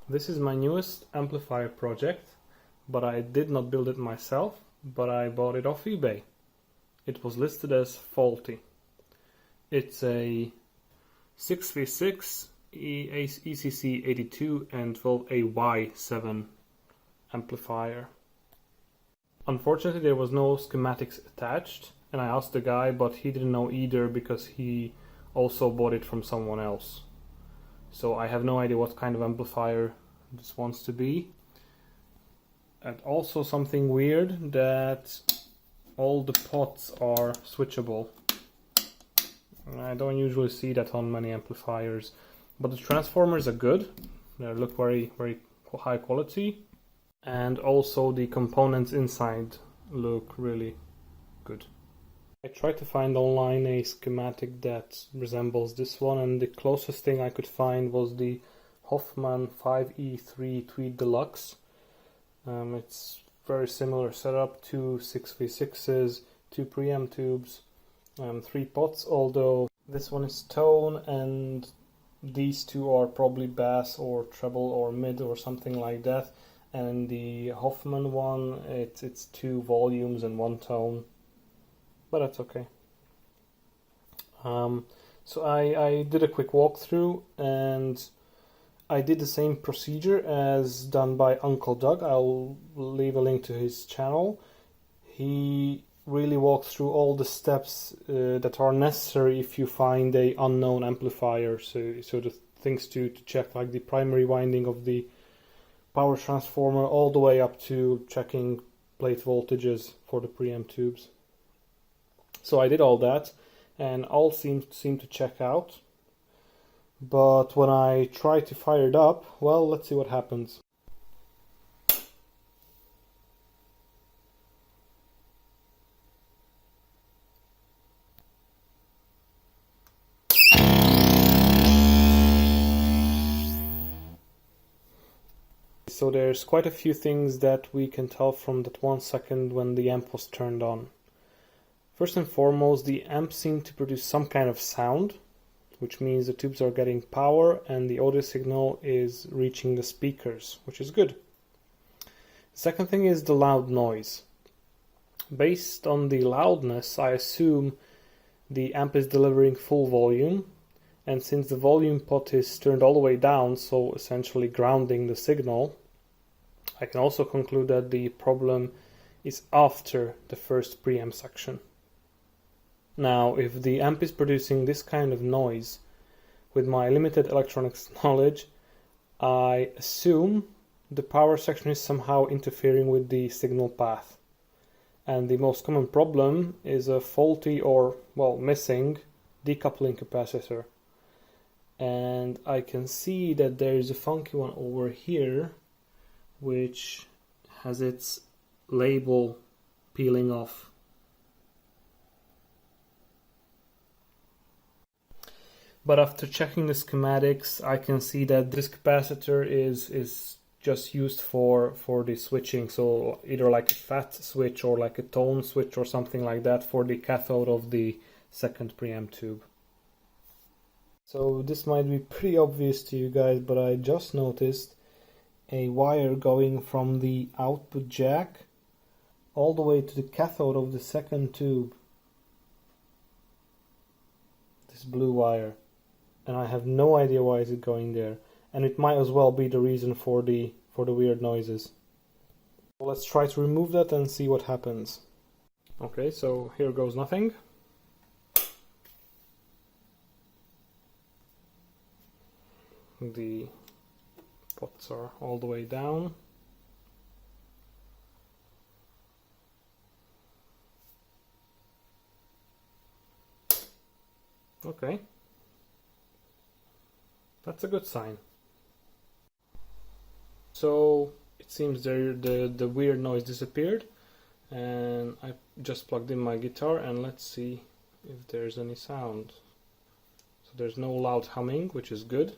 This is my newest amplifier project, but I did not build it myself, but I bought it off eBay. It was listed as faulty. It's a 6v6 ECC 82 and 12AY7 amplifier. Unfortunately, there was no schematics attached, and I asked the guy, but he didn't know either because he also bought it from someone else. So I have no idea what kind of amplifier this wants to be. And also something weird, that all the pots are switchable. I don't usually see that on many amplifiers, but the transformers are good. They look very high quality, and also the components inside look really good. I tried to find online a schematic that resembles this one, and the closest thing I could find was the Hoffman 5E3 Tweed Deluxe. It's very similar setup, 2 6v6s, 2 preamp tubes, 3 pots, although this one is tone and these two are probably bass or treble or mid or something like that, and the Hoffman one, it's 2 volumes and 1 tone. But that's okay. So I did a quick walkthrough, and I did the same procedure as done by Uncle Doug. I'll leave a link to his channel. He really walks through all the steps that are necessary if you find a unknown amplifier. So the things to check, like the primary winding of the power transformer, all the way up to checking plate voltages for the preamp tubes. So I did all that, and all seemed to check out. But when I try to fire it up, well, let's see what happens. So there's quite a few things that we can tell from that 1 second when the amp was turned on. First and foremost, the amp seemed to produce some kind of sound, which means the tubes are getting power and the audio signal is reaching the speakers, which is good. The second thing is the loud noise. Based on the loudness, I assume the amp is delivering full volume, and since the volume pot is turned all the way down, so essentially grounding the signal, I can also conclude that the problem is after the first preamp section. Now, if the amp is producing this kind of noise, with my limited electronics knowledge, I assume the power section is somehow interfering with the signal path. And the most common problem is a faulty or, well, missing decoupling capacitor. And I can see that there is a funky one over here, which has its label peeling off. But after checking the schematics, I can see that this capacitor is just used for the switching, so either like a fat switch or like a tone switch or something like that for the cathode of the second preamp tube. So this might be pretty obvious to you guys, but I just noticed a wire going from the output jack all the way to the cathode of the second tube. This blue wire. And I have no idea why is it going there, and it might as well be the reason for the weird noises. So let's try to remove that and see what happens. Okay, so here goes nothing. The pots are all the way down. Okay. That's a good sign. So it seems the weird noise disappeared, and I just plugged in my guitar, and let's see if there's any sound. So there's no loud humming, which is good.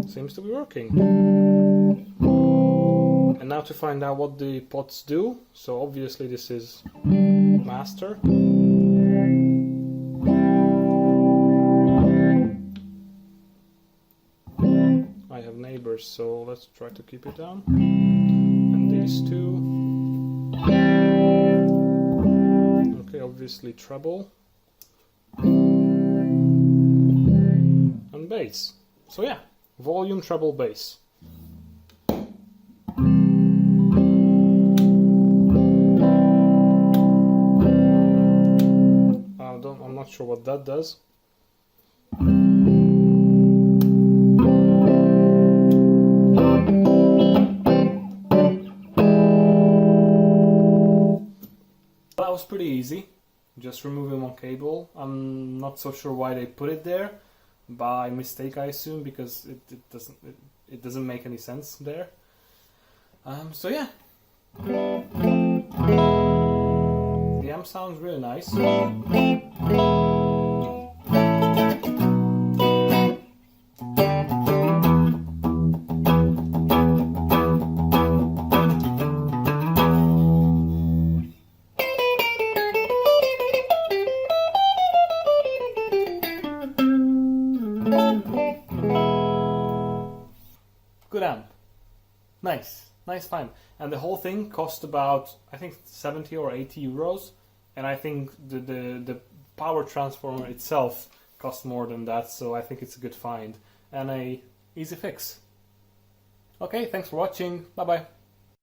Seems to be working. And now to find out what the pots do. So obviously this is master. speakers, so let's try to keep it down. And these two. Okay, obviously treble. And bass. So yeah, volume, treble, bass. I'm not sure what that does. That was pretty easy, just removing one cable. I'm not so sure why they put it there, by mistake I assume, because it doesn't make any sense there. So yeah, the amp sounds really nice. Good amp. Nice find. And the whole thing cost about, I think, 70 or 80 euros. And I think the power transformer itself cost more than that, so I think it's a good find. And a easy fix. Okay, thanks for watching. Bye bye.